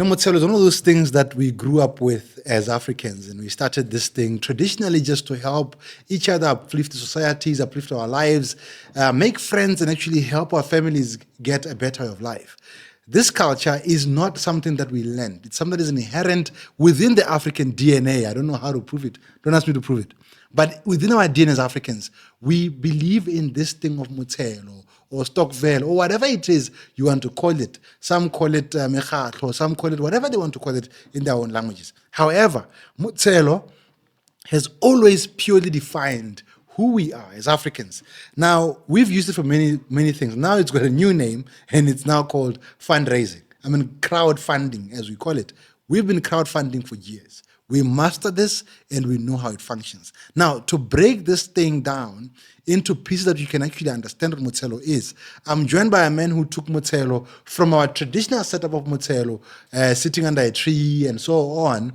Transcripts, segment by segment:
Motshelo is one of those things that we grew up with as Africans, and we started this thing traditionally just to help each other uplift the societies, uplift our lives, make friends, and actually help our families get a better way of life. This culture is not something that we learned. It's something that is inherent within the African DNA. I don't know how to prove it. Don't ask me to prove it. But within our DNA as Africans, we believe in this thing of Motshelo or Stokvel or whatever it is you want to call it. Some call it mekhatlo, some call it whatever they want to call it in their own languages. However, Motshelo has always purely defined who we are as Africans. Now, we've used it for many, many things. Now it's got a new name, and it's now called fundraising. Crowdfunding, as we call it. We've been crowdfunding for years. We master this, and we know how it functions. Now, to break this thing down into pieces that you can actually understand what Motshelo is, I'm joined by a man who took Motshelo from our traditional setup of Motshelo, sitting under a tree and so on,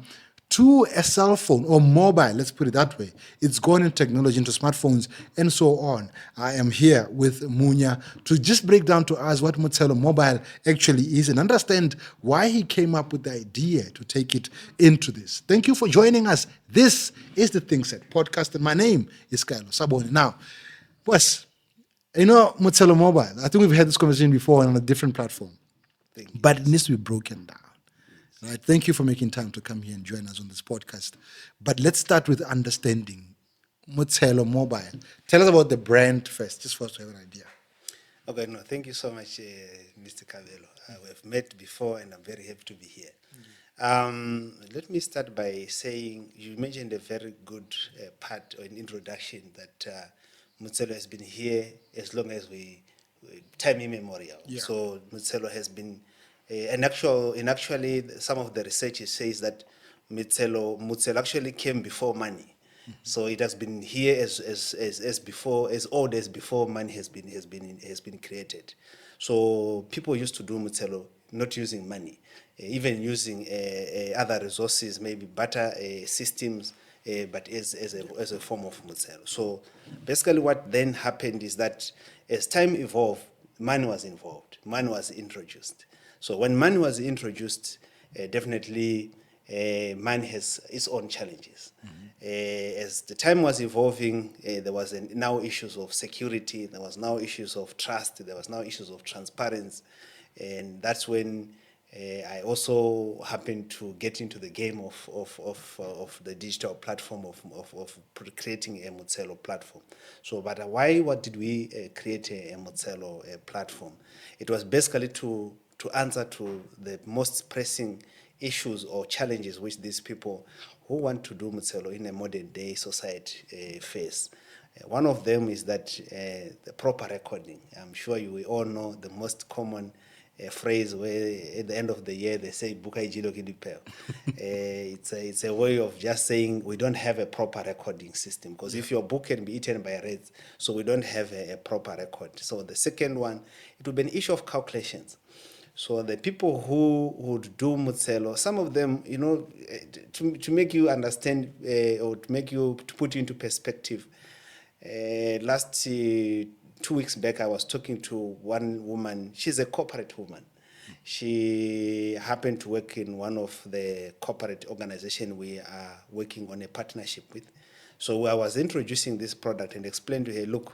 to a cell phone or mobile, let's put it that way. It's gone into technology, into smartphones, and so on. I am here with Munya to just break down to us what Motshelo Mobile actually is and understand why he came up with the idea to take it into this. Thank you for joining us. This is the Think.Set Podcast, and my name is Kaelo Saboni. Now, boss, Motshelo Mobile, I think we've had this conversation before on a different platform, but it needs to be broken down. Right. Thank you for making time to come here and join us on this podcast. But let's start with understanding Motshelo Mobile. Tell us about the brand first, just for us to have an idea. Okay, no, thank you so much, Mr. Kaelo. We've met before, and I'm very happy to be here. Let me start by saying you mentioned a very good part or an introduction that Motshelo has been here as long as time immemorial. Yeah. So Motshelo has been. Actually, some of the research says that Motshelo actually came before money. Mm-hmm. So it has been here as before, as old as before money has been created. So people used to do Motshelo not using money, even using other resources, maybe barter systems, but as a form of Motshelo. So basically, what then happened is that as time evolved, money was involved. Money was introduced. So when money was introduced, definitely money has its own challenges. Mm-hmm. As the time was evolving, there was now issues of security, there was now issues of trust, there was now issues of transparency, and that's when I also happened to get into the game of the digital platform of creating a Motshelo platform. So, but what did we create a Motshelo platform? It was basically to answer to the most pressing issues or challenges which these people who want to do Motshelo in a modern day society face. One of them is that the proper recording. I'm sure you all know the most common phrase where at the end of the year they say "Buka ijilo kidipeo." It's a way of just saying we don't have a proper recording system, because if your book can be eaten by rats, so we don't have a proper record. So the second one, it will be an issue of calculations. So the people who would do Motshelo, some of them, to make you understand or to put you into perspective, last 2 weeks back I was talking to one woman. She's a corporate woman. She happened to work in one of the corporate organizations we are working on a partnership with. So I was introducing this product and explained to her, look,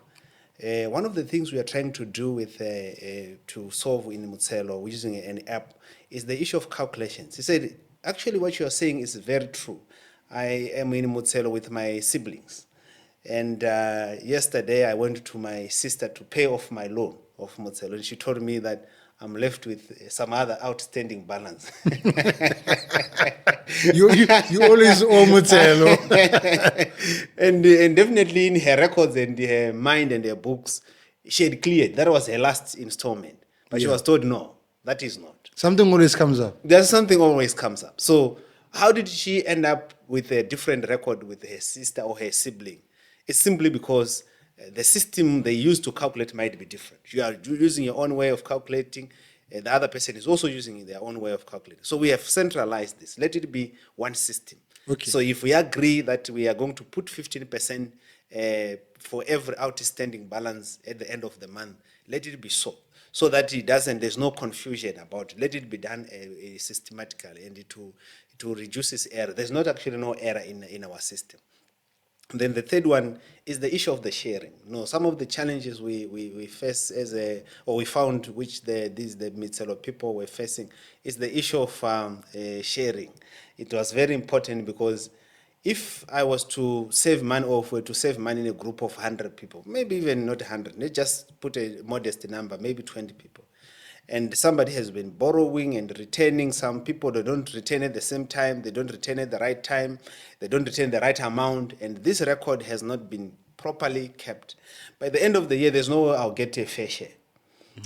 one of the things we are trying to do with to solve in Motshelo using an app is the issue of calculations. He said, actually what you are saying is very true. I am in Motshelo with my siblings. And yesterday I went to my sister to pay off my loan of Motshelo, and she told me that I'm left with some other outstanding balance. you always owe Motshelo. and definitely in her records and her mind and her books, she had cleared. That was her last installment. But she was told, no, that is not. Something always comes up. There's something always comes up. So how did she end up with a different record with her sister or her sibling? It's simply because the system they use to calculate might be different. You are using your own way of calculating, the other person is also using their own way of calculating. So we have centralized this. Let it be one system. Okay. So if we agree that we are going to put 15% for every outstanding balance at the end of the month, let it be so. so that there's no confusion about it. Let it be done systematically, and it will reduce this error. There's not actually no error in our system. And then the third one is the issue of the sharing. Some of the challenges we face we found, which the Motshelo people were facing, is the issue of sharing. It was very important, because if I was to save money, or if we were to save money in a group of 100 people, maybe even not 100, let's just put a modest number, maybe 20 people, and somebody has been borrowing and returning. Some people, they don't return at the same time, they don't return at the right time, they don't return the right amount, and this record has not been properly kept. By the end of the year, there's no way I'll get a fair share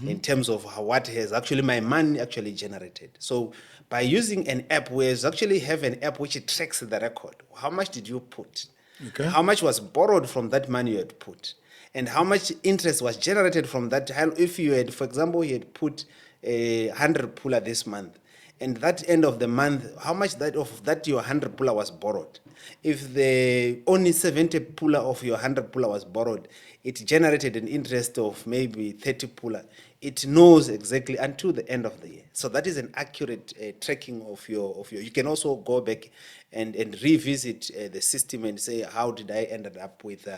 in terms of what has actually my money actually generated. So by using an app, we actually have an app which tracks the record. How much did you put? Okay. How much was borrowed from that money you had put? And how much interest was generated from that? If you had, for example, you had put 100 puller this month, and that end of the month, how much of that your 100 puller was borrowed? If the only 70 puller of your 100 puller was borrowed, it generated an interest of maybe 30 puller. It knows exactly until the end of the year. So that is an accurate tracking of your. You can also go back and revisit the system and say, how did I ended up with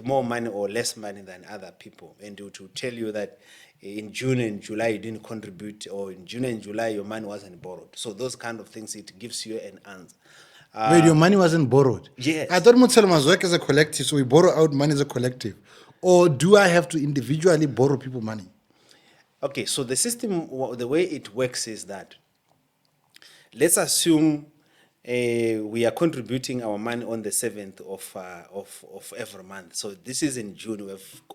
more money or less money than other people, and to tell you that in June and July you didn't contribute, or in June and July your money wasn't borrowed. So those kind of things, it gives you an answer. Wait, your money wasn't borrowed? Yes. I thought Motshelo must work as a collective, so we borrow out money as a collective. Or do I have to individually borrow people money? Okay, so the system, the way it works is that, let's assume we are contributing our money on the 7th of every month. So this is in June.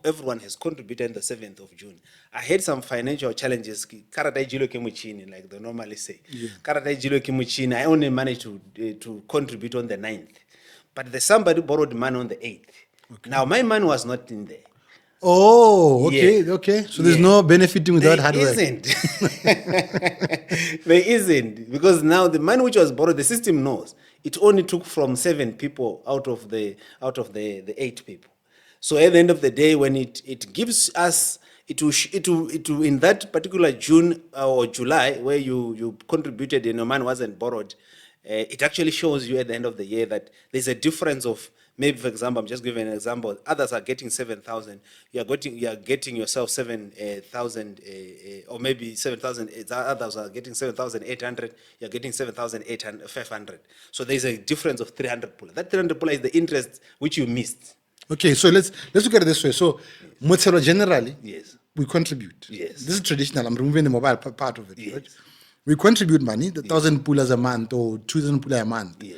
Everyone has contributed on the 7th of June. I had some financial challenges. Like they normally say. I only managed to contribute on the 9th. But somebody borrowed money on the 8th. Okay. Now, my money was not in there. Oh, okay, Yeah. okay. So there's no benefiting without hard work. There isn't. There isn't. Because now the money which was borrowed, the system knows. It only took from 7 people out of the 8 people. So at the end of the day, when it gives us, it will in that particular June or July where you contributed and your money wasn't borrowed, it actually shows you at the end of the year that there's a difference of, maybe, for example, I'm just giving an example. Others are getting 7,000. You are getting yourself 7,000, or maybe 7,000. Others are getting 7,800. You're getting 7,500. So there's a difference of 300 puller. That 300 puller is the interest which you missed. Okay, so let's look at it this way. So Motshelo generally, Yes, we contribute. Yes. This is traditional. I'm removing the mobile part of it. Yes. Right? We contribute money, the 1,000 pullers a month or 2,000 pullers a month. yes,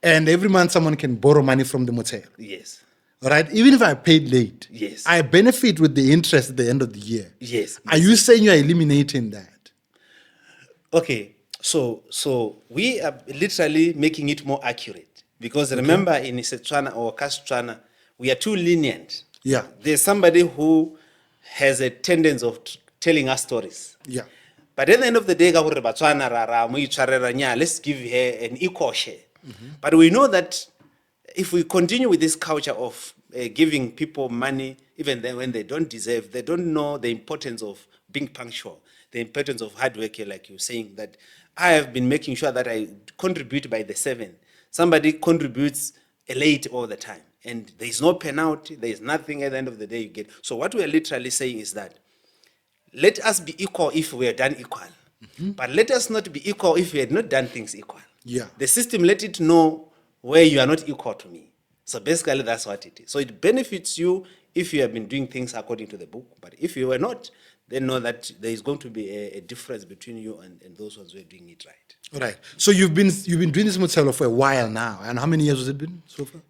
And every month someone can borrow money from the Motshelo. yes, All right? Even if I paid late, Yes. I benefit with the interest at the end of the year. yes. Are you saying you are eliminating that? Okay, so we are literally making it more accurate, because remember, in Setswana or Kasetswana, we are too lenient. Yeah. There's somebody who has a tendency of telling us stories. Yeah. But at the end of the day, let's give her an equal share. But we know that if we continue with this culture of giving people money, even then when they don't deserve, they don't know the importance of being punctual, the importance of hard work, like you're saying, that I have been making sure that I contribute by the 7th. Somebody contributes late all the time, and there is no penalty, there is nothing at the end of the day you get. So what we are literally saying is that, let us be equal if we are done equal. But let us not be equal if we had not done things equal. Yeah. The system let it know where you are not equal to me. So basically that's what it is. So it benefits you if you have been doing things according to the book. But if you were not, then know that there is going to be a difference between you and those ones who are doing it right. All right. So you've been doing this Motshelo for a while now. And how many years has it been so far?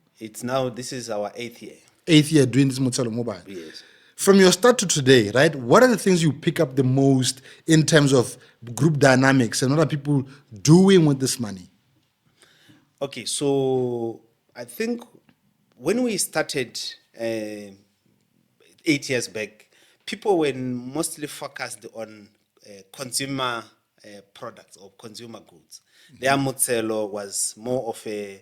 This is our 8th year. 8th year doing this Motshelo Mobile. Yes. From your start to today, right, what are the things you pick up the most in terms of group dynamics and what are people doing with this money? Okay, so I think when we started 8 years back, people were mostly focused on consumer products or consumer goods. Their Motshelo was more of a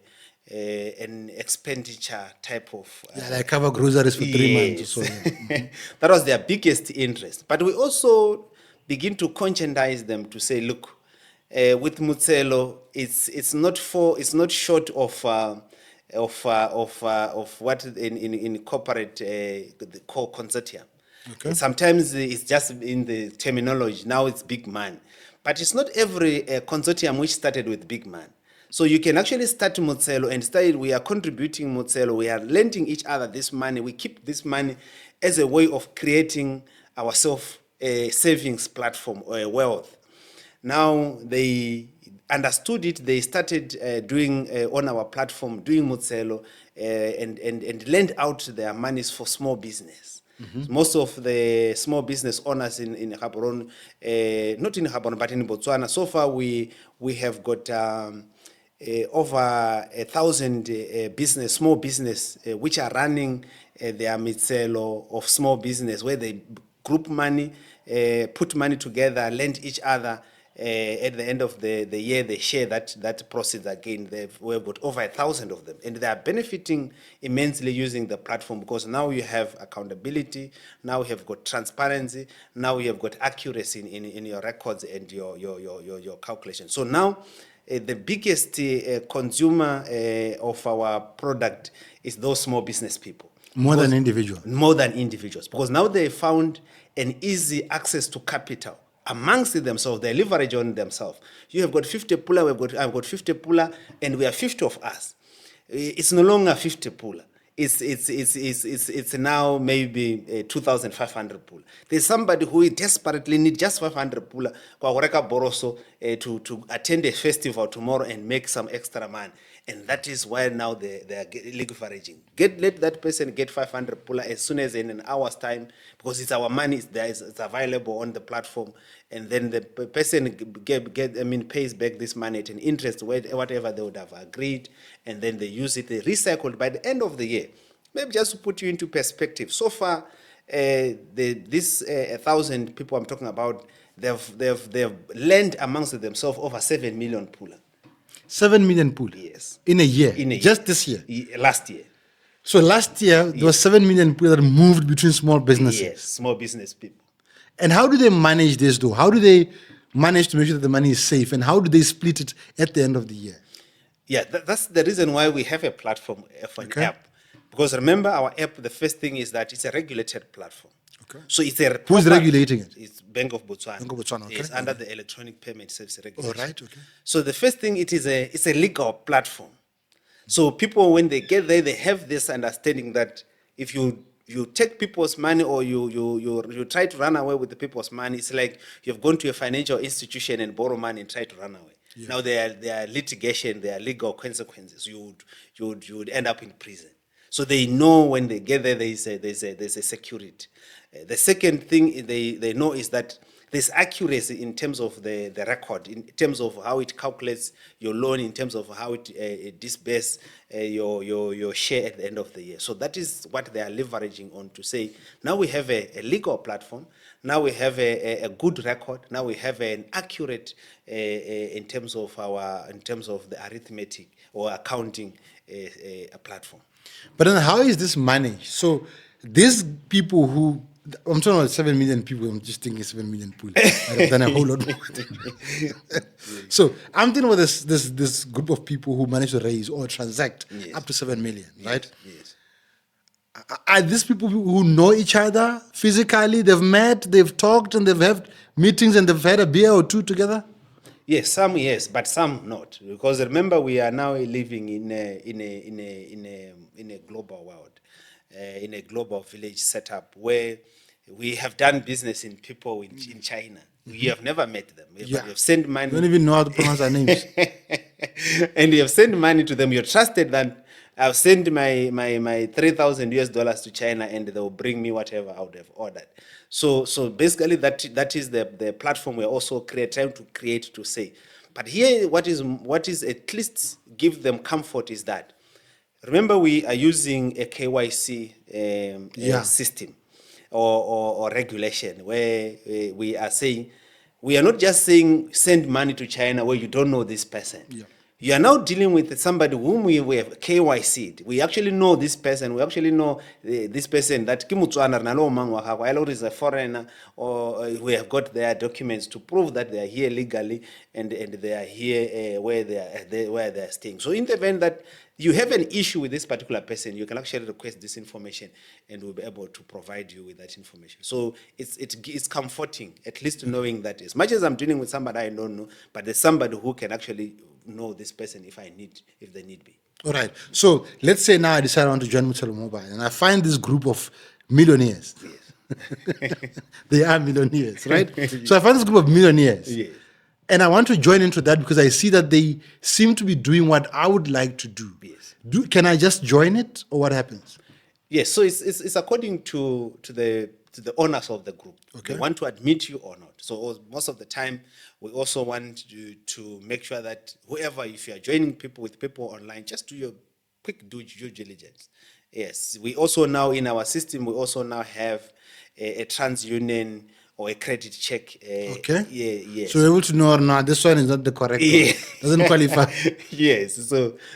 an expenditure type of. Like cover groceries for 3 months or so. Yes. Yeah. That was their biggest interest. But we also begin to conscientize them to say, look, with Motshelo, it's not short of what in corporate the core consortium. Okay. Sometimes it's just in the terminology. Now it's big man, but it's not every consortium which started with big man. So you can actually start Motshelo and start. We are contributing Motshelo. We are lending each other this money. We keep this money as a way of creating our self savings platform or a wealth. Now they understood it. They started doing on our platform, doing Motshelo, and lend out their monies for small business. Most of the small business owners in Gaborone, not in Gaborone, but in Botswana, so far we have got over 1,000 small business which are running their Motshelo of small business, where they group money, put money together, lend each other. At the end of the year, they share that proceeds again. We've got over 1,000 of them, and they are benefiting immensely using the platform, because now you have accountability, now you have got transparency, now you have got accuracy in your records and your calculations. So now the biggest consumer of our product is those small business people. More than individuals. More than individuals, because now they found an easy access to capital amongst themselves. They leverage on themselves. You have got 50 pula, I've got 50 pula, and we are 50 of us. It's no longer 50 pula. It's now maybe 2,500 pula. There's somebody who desperately needs just 500 pula to attend a festival tomorrow and make some extra money. And that is why now they are leveraging. Let that person get 500 pula as soon as in an hour's time, because it's our money. It's available on the platform, and then the person pays back this money at an interest, whatever they would have agreed, and then they use it. They recycle it by the end of the year. Maybe just to put you into perspective, so far, this 1,000 people I'm talking about, they've lent amongst themselves over 7 million pula. 7 million pool. Yes. In a year. In a Just year. this year. Last year. So last year there was 7 million pool that moved between small businesses. Yes, small business people. And how do they manage this though? How do they manage to make sure that the money is safe? And how do they split it at the end of the year? Yeah, that's the reason why we have a platform for an app. Because remember, our app, the first thing is that it's a regulated platform. Okay. So it's a Who's regulating it? It's Bank of Botswana. Bank of Botswana, okay. It's under the Electronic Payment Service Regulation. Oh, right, okay. So the first thing, it's a legal platform. So people, when they get there, they have this understanding that if you take people's money, or you try to run away with the people's money, it's like you've gone to a financial institution and borrow money and try to run away. Yeah. Now there are litigation, there are legal consequences. You would end up in prison. So they know when they get there, there's a security. The second thing they know is that there's accuracy in terms of the record, in terms of how it calculates your loan, in terms of how it disperses your share at the end of the year. So that is what they are leveraging on, to say, now we have a legal platform, now we have a good record, now we have an accurate in terms of the arithmetic or accounting platform. But then how is this managed? So these people who, I'm talking about 7 million people, I'm just thinking 7 million people. I've done a whole lot more. So I'm thinking about this group of people who manage to raise or transact up to 7 million, right? Yes. Are these people who know each other physically? They've met, they've talked, and they've had meetings, and they've had a beer or two together? Yes, some yes, but some not. Because remember, we are now living in a global world, in a global village setup, where we have done business in people in China. You have never met them. You have sent money. You don't even know how to pronounce their names. And you have sent money to them. You're trusted that I've sent my $3,000 to China, and they will bring me whatever I would have ordered. So basically that is the platform we're also trying to create, to say. But here, what is at least give them comfort is that, remember, we are using a KYC system or regulation, where we are saying, we are not just saying send money to China where you don't know this person. Yeah. You are now dealing with somebody whom we have KYC'd. We actually know this person. We actually know this person that ki Botswana rena le o mang wa gago, either is a foreigner or we have got their documents to prove that they are here legally and they are here where they are staying. So in the event that you have an issue with this particular person, you can actually request this information and we'll be able to provide you with that information. So it's comforting, at least knowing that as much as I'm dealing with somebody I don't know, but there's somebody who can actually know this person if they need be. All right. So let's say now I decide I want to join Motshelo Mobile and I find this group of millionaires. Yes. They are millionaires, right? So I find this group of millionaires. Yes. And I want to join into that because I see that they seem to be doing what I would like to do. Yes. Can I just join it or what happens? Yes, so it's according to the owners of the group. Okay. They want to admit you or not. So most of the time, we also want to make sure that whoever, if you are joining people with people online, just do your quick due diligence. Yes, we also now in our system, we also now have a TransUnion or a credit check. Okay. Yes. So you're able to know, no, this one is not the correct one. Doesn't qualify. Yes.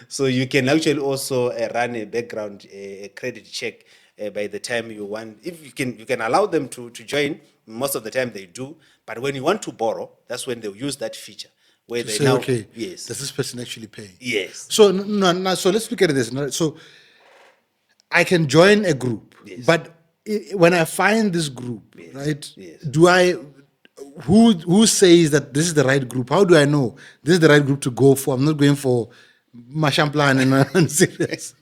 So you can actually also run a background a credit check by the time you want. If you can allow them to join. Most of the time they do. But when you want to borrow, that's when they'll use that feature where they Say, now. okay, Yes. does this person actually pay? Yes. So no, so let's look at this. So I can join a group, Yes. but when I find this group, Yes. right? Yes. Do I? Who says that this is the right group? How do I know this is the right group to go for? I'm not going for Mashamplan and serious.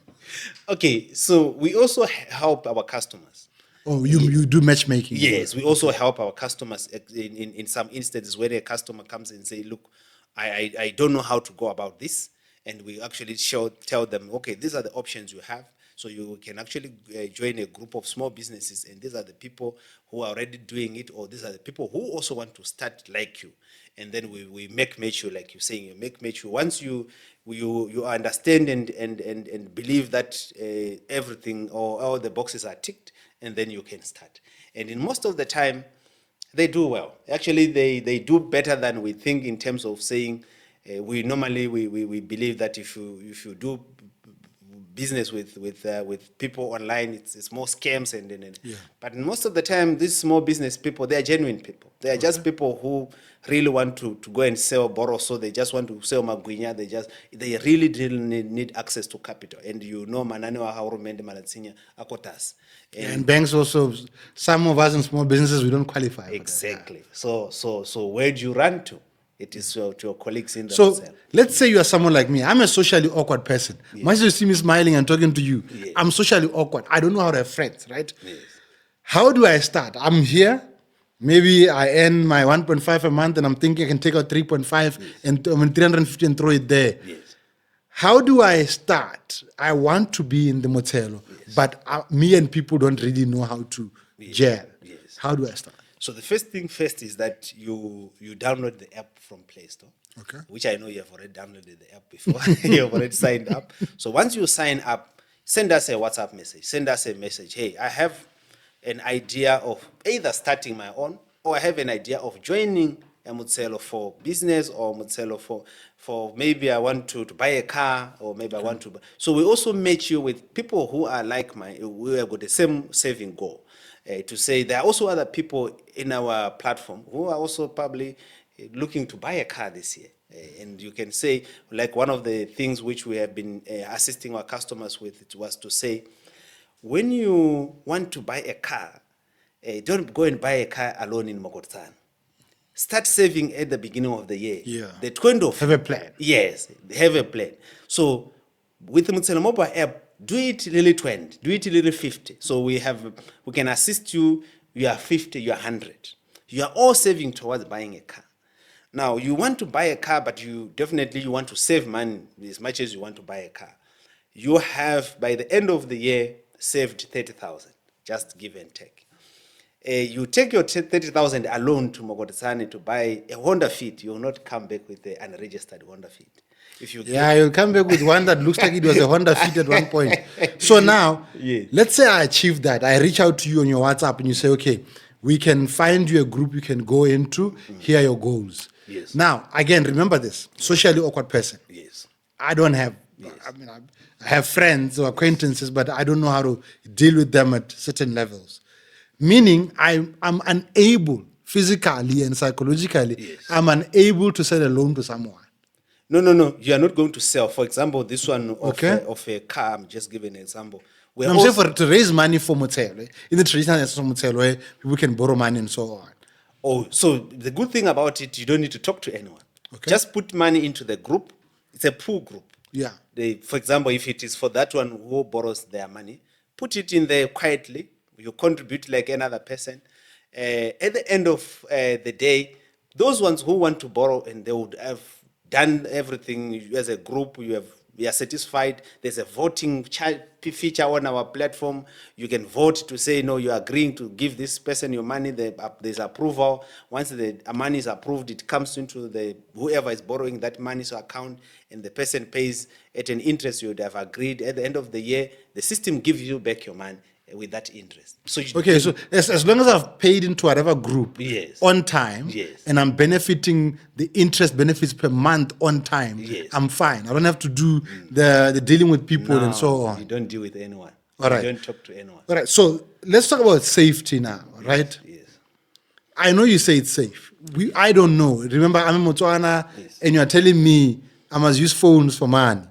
Okay. So we also help our customers. Oh, you do matchmaking? Yes, we also help our customers in some instances where a customer comes and say, look, I don't know how to go about this. And we actually tell them, okay, these are the options you have. So you can actually join a group of small businesses, and these are the people who are already doing it, or these are the people who also want to start like you. And then we make you, like you're saying, you make you. Once you understand and believe that everything or all the boxes are ticked, and then you can start. And in most of the time, they do well. Actually, they do better than we think in terms of saying, we normally believe that if you do business with people online, it's more scams and. Yeah. But most of the time, these small business people, they are genuine people. They are just people who really want to go and sell borrow, so they just want to sell magwinya. They really need access to capital, and manane wa haurumende malatsinya akotas. And banks also, some of us in small businesses, we don't qualify. for that. Exactly. So where do you run to? It is to your colleagues in the So hotel. let's say you are someone like me. I'm a socially awkward person. Once you see me smiling and talking to you, Yes. I'm socially awkward. I don't know how to have friends, right? Yes. How do I start? I'm here. Maybe I earn my 1.5 a month and I'm thinking I can take out 3.5 and 350 and throw it there. Yes. How do I start? I want to be in the Motshelo, but me and people don't really know how to gel. Yes. How do I start? So the first thing first is that you download the app from Play Store. Okay. Which I know you have already downloaded the app before. You have already signed up. So once you sign up, send us a WhatsApp message. Send us a message. Hey, I have an idea of either starting my own, or I have an idea of joining a Motshelo for business, or Motshelo for maybe I want to buy a car, or maybe I want to buy. So we also match you with people who are like we have got the same saving goal. To say there are also other people in our platform who are also probably looking to buy a car this year. And you can say, like one of the things which we have been assisting our customers with, it was to say, when you want to buy a car, don't go and buy a car alone in Botswana. Start saving at the beginning of the year. Yeah. The 20th. Have a plan. Yes, have a plan. So with the Motshelo Mobile app, do it really 20, do it really 50. So we can assist you. You are 50, you are 100. You are all saving towards buying a car. Now you want to buy a car, but you want to save money as much as you want to buy a car. You have, by the end of the year, saved 30,000, just give and take. You take your 30,000 alone to Mogotsani to buy a Honda Fit, you will not come back with the unregistered Honda Fit. You'll come back with one that looks like it was a Honda Fit at one point. So now, let's say I achieve that. I reach out to you on your WhatsApp and you say, okay, we can find you a group you can go into. Here are your goals. Yes. Now, again, remember this: socially awkward person. Yes. I don't have. Yes. I have friends or acquaintances, but I don't know how to deal with them at certain levels. Meaning, I'm unable physically and psychologically. Yes. I'm unable to sell a loan to someone. No. You are not going to sell. For example, this one Okay. of a car. I'm just giving an example. We're No, I'm also, saying to raise money for Motshelo, in the traditional sense of Motshelo, where people can borrow money and so on. oh, so the good thing about it, you don't need to talk to anyone. Okay. Just put money into the group. It's a pool group. Yeah. For example, if it is for that one who borrows their money, put it in there quietly. You contribute like another person. At the end of the day, those ones who want to borrow and they would have done everything as a group, you are satisfied. There's a voting feature on our platform. You can vote to say, no, you're agreeing to give this person your money. There's approval. Once the money is approved, it comes into whoever is borrowing that money's account, and the person pays at an interest you would have agreed. At the end of the year, the system gives you back your money with that interest. So Okay, so as long as I've paid into whatever group Yes. on time, Yes. and I'm benefiting the interest benefits per month on time, Yes. I'm fine. I don't have to do the dealing with people and so on. You don't deal with anyone. All right. You don't talk to anyone. All right, so let's talk about safety now, right? Yes. I know you say it's safe. I don't know. Remember, I'm in Botswana, Yes. and you are telling me I must use phones for money.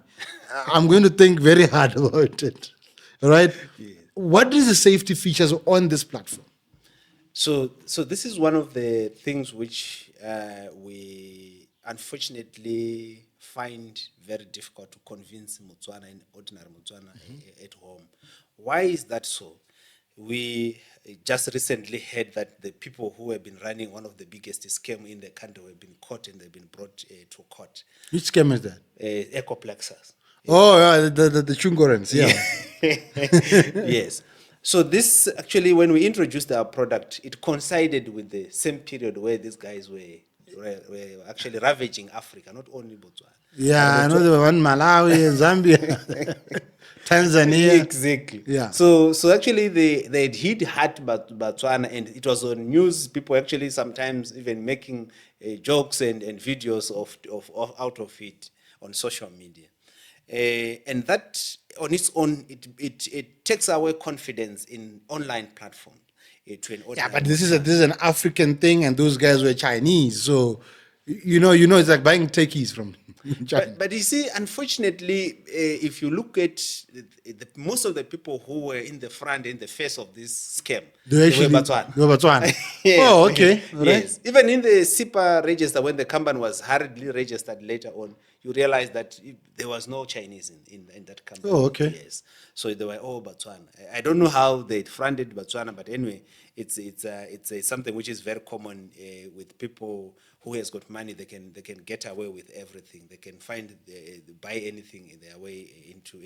I'm going to think very hard about it. All right? Yes. What is the safety features on this platform? So this is one of the things which we unfortunately find very difficult to convince Botswana, in ordinary Botswana, at home. Why is that so? We just recently heard that the people who have been running one of the biggest scams in the country have been caught and they've been brought to court. Which scam is that? Ecoplexus. Oh, yeah, the Chungorans, yeah. Yes. So this actually, when we introduced our product, it coincided with the same period where these guys were actually ravaging Africa, not only Botswana. Yeah, I know the one Malawi and Zambia, Tanzania. Exactly. Yeah. So actually they had hit hard Botswana, and it was on news. People actually sometimes even making jokes and videos of out of it on social media. And that on its own, it takes away confidence in online platforms. Yeah, but this is an African thing, and those guys were Chinese. So, you know, it's like buying techies from China. But you see, unfortunately, if you look at most of the people who were in the front, in the face of this scam, They were Botswana. They were Botswana. Yes. Oh, okay. All right. Yes. Even in the SIPA register, when the company was hurriedly registered later on, you realize that there was no Chinese in that company. Oh, okay. Yes. So they were all Botswana. I don't know how they fronted Botswana, but anyway, it's something which is very common with people who has got money. They can get away with everything. They can buy anything in their way into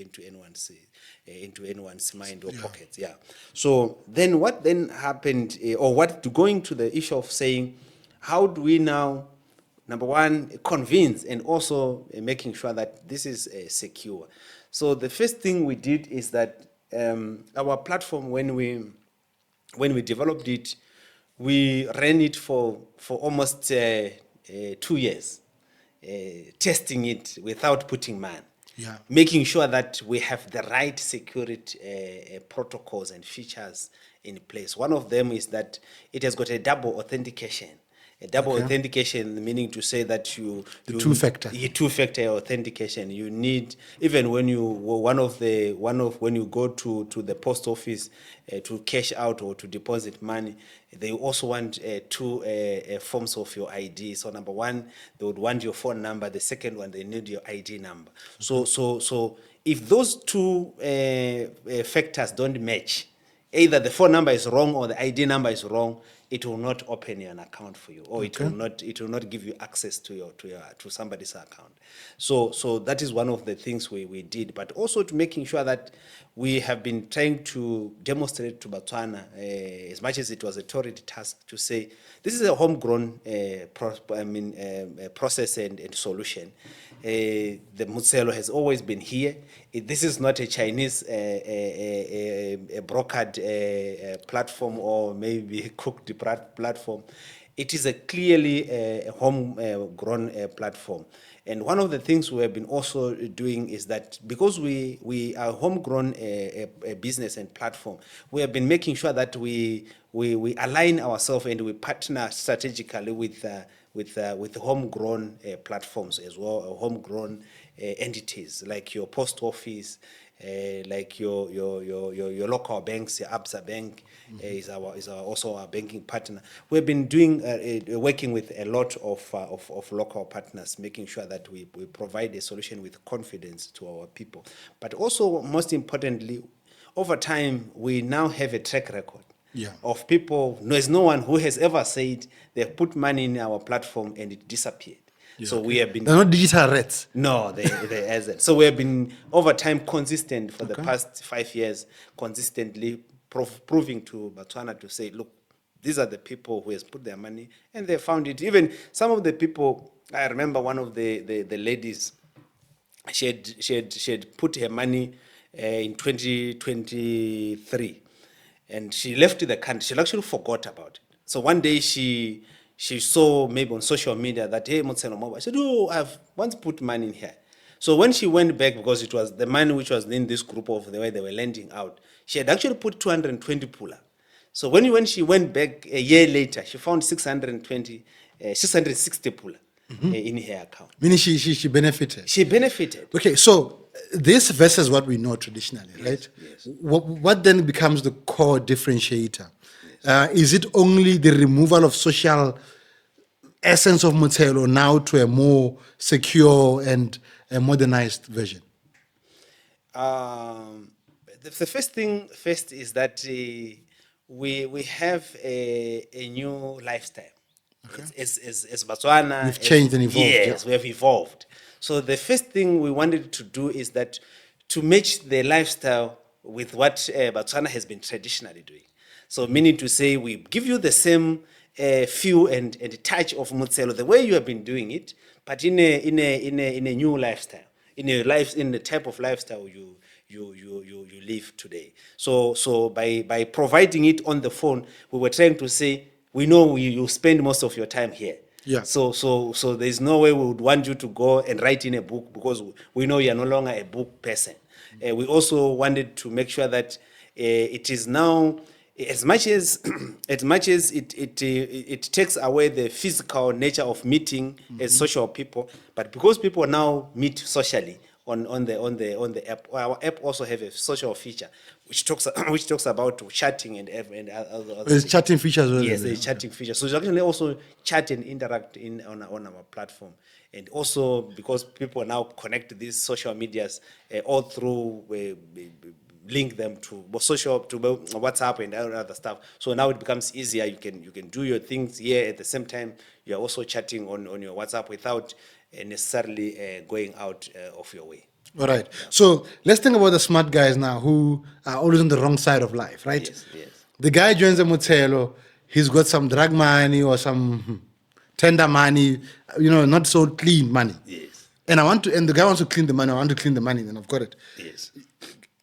anyone's mind or pockets. Yeah. So then what then happened, or what going to the issue of saying, how do we now, number one, convince and also making sure that this is secure. So the first thing we did is that our platform, when we developed it, we ran it for almost 2 years, testing it without putting man. Yeah. Making sure that we have the right security protocols and features in place. One of them is that it has got a double authentication. A double authentication, meaning to say that two-factor. Two-factor authentication. You need, even when when you go to the post office to cash out or to deposit money, they also want two forms of your ID. So number one, they would want your phone number. The second one, they need your ID number. So if those two factors don't match, either the phone number is wrong or the ID number is wrong, it will not open an account for you, or it will not give you access to somebody's account. So that is one of the things we did, but also to making sure that we have been trying to demonstrate to Botswana, as much as it was a authority task, to say this is a homegrown process and solution. The Motshelo has always been here. This is not a Chinese brokered platform or maybe a cooked platform. it is a clearly a homegrown platform. And one of the things we have been also doing is that because we are homegrown a business and platform, we have been making sure that we align ourselves and we partner strategically with homegrown platforms as well, homegrown entities like your post office, like your local banks. Your Absa Bank is also our banking partner. We've been doing working with a lot of local partners, making sure that we provide a solution with confidence to our people. But also, most importantly, over time, we now have a track record of people. There's no one who has ever said they've put money in our platform and it disappeared. So we have been. They're not digital rats. No, they hasn't. So we have been over time consistent for the past 5 years, consistently proving to Botswana to say, look, these are the people who has put their money and they found it. Even some of the people, I remember one of the ladies, she had put her money in 2023, and she left the country. She actually forgot about it. So one day she saw maybe on social media that, hey, Motshelo Mobile. I said, oh, I've once put money in here. So when she went back, because it was the money which was in this group of the way they were lending out, she had actually put 220 pula. So when she went back a year later, she found 660 pula in her account. Meaning she benefited. She benefited. Okay, so this versus what we know traditionally, right? Yes. What then becomes the core differentiator? Is it only the removal of social essence of Motshelo now to a more secure and a modernized version? The first thing is that we have a new lifestyle. Okay. As Botswana, We've changed and evolved. Yes, we have evolved. So the first thing we wanted to do is that to match the lifestyle with what Botswana has been traditionally doing. So meaning to say, we give you the same feel and touch of Motshelo, the way you have been doing it, but in a new lifestyle, in the type of lifestyle you live today. So by providing it on the phone, we were trying to say, we know you spend most of your time here. Yeah. So there's no way we would want you to go and write in a book, because we know you're no longer a book person. We also wanted to make sure that it is now, as much as it takes away the physical nature of meeting as social people, but because people now meet socially on the app. Our app also have a social feature which talks about chatting and other There's chatting features as well. Yes, there's chatting feature. So you can also chat and interact on our platform. And also, because people now connect these social medias all through, link them to WhatsApp and other stuff. So now it becomes easier. You can do your things here at the same time. You are also chatting on your WhatsApp without necessarily going out of your way. All right. So let's think about the smart guys now who are always on the wrong side of life, right? Yes. The guy joins a Motshelo, he's got some drug money or some tender money, not so clean money. Yes. And the guy wants to clean the money. I want to clean the money, then I've got it. Yes.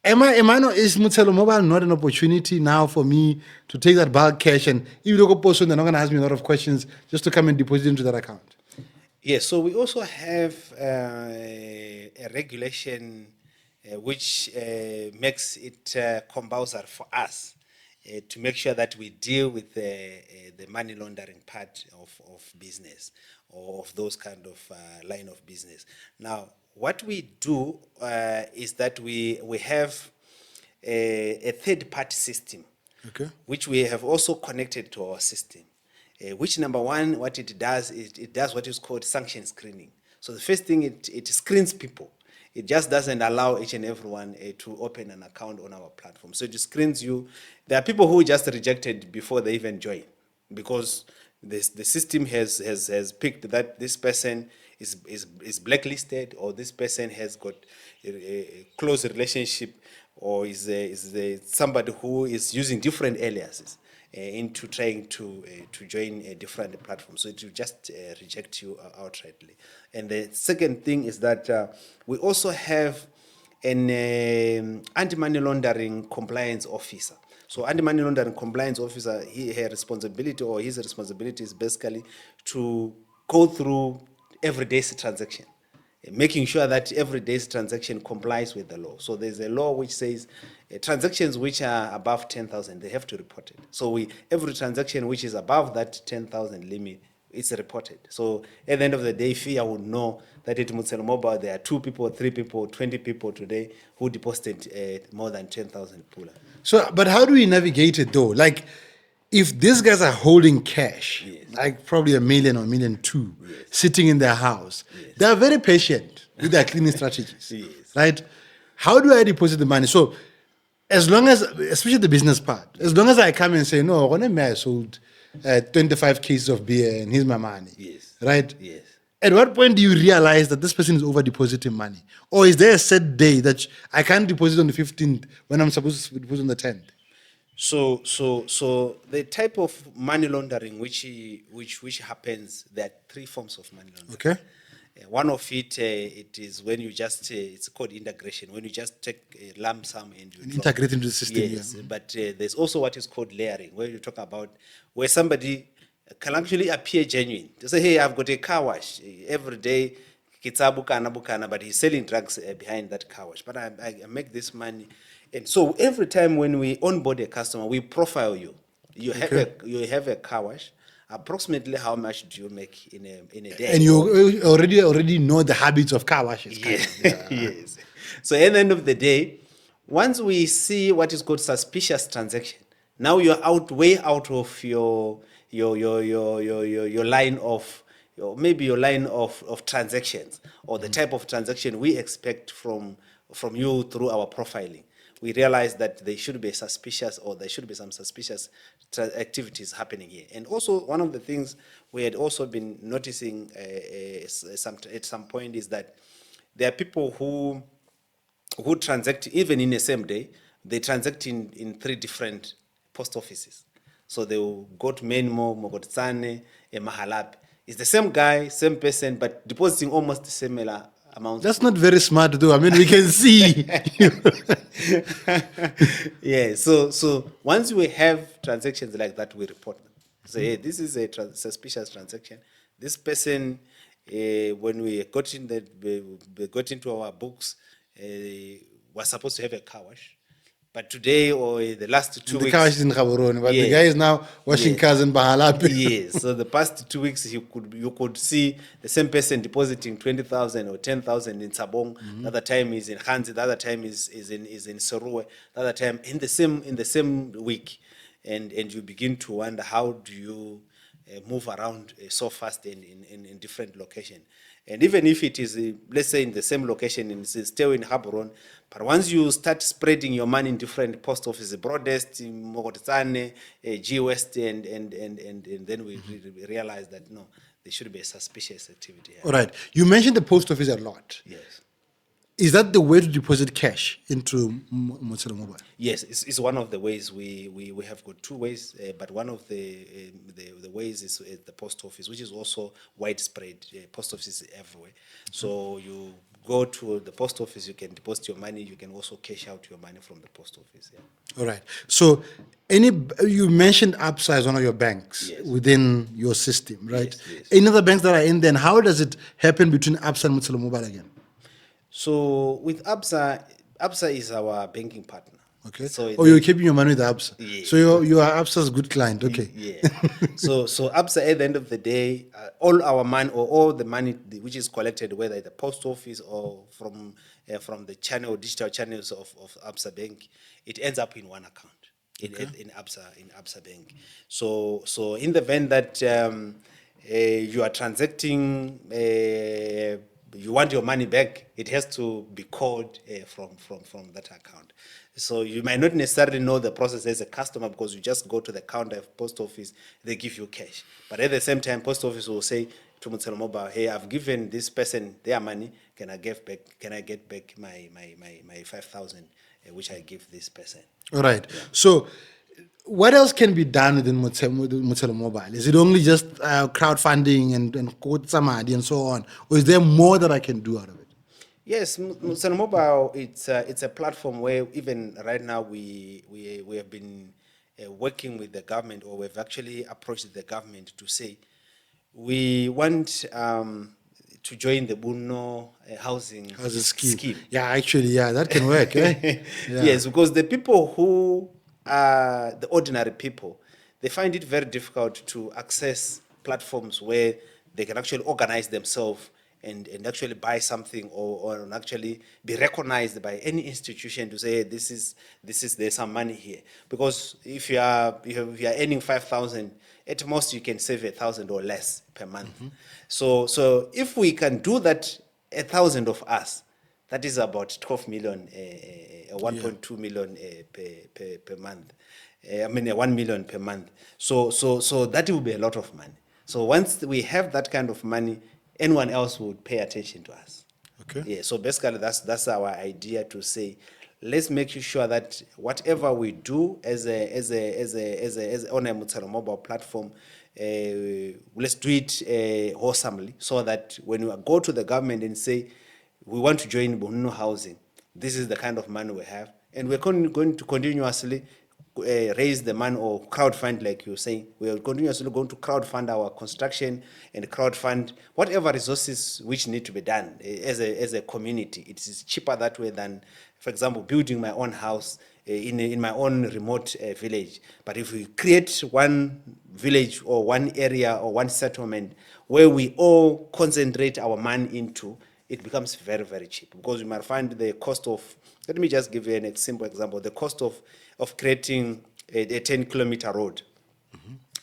Is Motshelo Mobile not an opportunity now for me to take that bulk cash, and if you go post, they're not going to ask me a lot of questions, just to come and deposit into that account? Yes, so we also have a regulation which makes it compulsory for us to make sure that we deal with the money laundering part of business, or of those kind of line of business. Now, what we do is that we have a third-party system, Okay. which we have also connected to our system. Which, number one, what it does is it does what is called sanction screening. So the first thing, it screens people. It just doesn't allow each and everyone to open an account on our platform. So it screens you. There are people who just rejected before they even join, because the system has picked that this person is blacklisted, or this person has got a close relationship, or is somebody who is using different aliases into trying to join a different platform. So it will just reject you outrightly. And the second thing is that we also have an anti-money laundering compliance officer. So anti-money laundering compliance officer, her responsibility or his responsibility is basically to go through every day's transaction, making sure that every day's transaction complies with the law. So there's a law which says transactions which are above 10,000, they have to report it. So every transaction which is above that 10,000 limit, it's reported. So at the end of the day, FIA would know that at Motshelo Mobile, there are 2 people, 3 people, 20 people today who deposited more than 10,000 pula. So, but how do we navigate it though? Like, if these guys are holding cash, like probably $1 million or $1.2 million, sitting in their house, they are very patient with their cleaning strategies, right? How do I deposit the money? So, as long as, especially the business part, as long as I come and say, no, I sold 25 cases of beer and here's my money, right? Yes. At what point do you realize that this person is over depositing money? Or is there a set day that I can't deposit on the 15th when I'm supposed to deposit on the 10th? So the type of money laundering which happens, there are 3 forms of money laundering. Okay. One of it, it is when you just, it's called integration, when you just take a lump sum and you integrate into the system. Yes, but there's also what is called layering, where you talk about where somebody can actually appear genuine. To say, hey, I've got a car wash every day, bukana, but he's selling drugs behind that car wash. But I make this money. And so every time when we onboard a customer, we profile you. You have a car wash. Approximately how much do you make in a day? And you already know the habits of car washes. Yes. So at the end of the day, once we see what is called suspicious transaction, now you're way out of your line of your line of transactions, or the type of transaction we expect from you through our profiling. We realize that there should be suspicious, or there should be some suspicious activities happening here. And also, one of the things we had also been noticing at some point is that there are people who transact even in the same day. They transact in 3 different post offices. So they will go to Menmo, Mogotsane, Mahalapi. It's the same guy, same person, but depositing almost similar amounts. That's not very smart, though. I mean, we can see. Yeah. So once we have transactions like that, we report them. Say, hey, this is a suspicious transaction. This person, when we got into our books, was supposed to have a car wash. But today or the last 2 weeks... The car wash is in Gaborone, but the guy is now washing cars in Bahalapi. Yes. So the past 2 weeks, you could see the same person depositing 20,000 or 10,000 in Sabong. The other time is in Hanzi. The other time is in Sorue. The other time in the same week. And you begin to wonder, how do you move around so fast in different locations? And even if it is, let's say, in the same location, still in Gaborone, but once you start spreading your money in different post offices, Broadest, Mogotsane, G West, and then we realize that no, there should be a suspicious activity here. All right. You mentioned the post office a lot. Yes. Is that the way to deposit cash into Motshelo Mobile? Yes, it's one of the ways. We have got 2 ways, but one of the ways is the post office, which is also widespread. Post office is everywhere. So you go to the post office, you can deposit your money. You can also cash out your money from the post office. Yeah. All right. So you mentioned Absa as one of your banks within your system, right? Yes. Any other banks that are in there, and how does it happen between Absa and Motshelo Mobile again? So with Absa is our banking partner. Okay. So you're keeping your money with Absa. Yeah. So you are Absa's good client. Okay. Yeah. So Absa, at the end of the day, all our money, or all the money which is collected, whether at the post office or from the digital channels of Absa Bank, it ends up in one account in Absa Bank. So in the event that you are transacting, you want your money back, it has to be called from that account. So you might not necessarily know the process as a customer, because you just go to the counter of post office, they give you cash. But at the same time, post office will say to Motshelo Mobile, hey, I've given this person their money, can I get back my 5,000 which I give this person? All right. Yeah. So what else can be done within Motshelo Mobile? Is it only just crowdfunding and code samadhi and so on? Or is there more that I can do out of it? Yes, Motshelo Mobile, it's a platform where even right now we have been working with the government, or we've actually approached the government to say we want to join the Buno housing As a scheme. scheme. Yeah, actually, yeah, that can work, eh? Yeah. Yes, because the people who are the ordinary people, they find it very difficult to access platforms where they can actually organize themselves and actually buy something, or actually be recognized by any institution to say, "Hey, this is there's some money here." Because if you are earning 5,000, at most you can save 1,000 or less per month. So if we can do that, 1,000 of us, that is about 12 million, 1.2 million per month. I mean, 1 million per month. So that will be a lot of money. So once we have that kind of money, anyone else would pay attention to us. Okay. Yeah. So basically, that's our idea, to say, let's make sure that whatever we do as on a Motshelo Mobile platform, let's do it wholesomely, so that when we go to the government and say we want to join Bonuno housing, this is the kind of money we have, and we're going to continuously raise the money, or crowdfund, like you're saying. We are continuously going to crowdfund our construction and crowdfund whatever resources which need to be done as a community. It is cheaper that way than, for example, building my own house in my own remote village. But if we create one village or one area or one settlement where we all concentrate our money into, it becomes very, very cheap, because you might find the cost of, let me just give you a simple example, the cost of creating a 10-kilometer road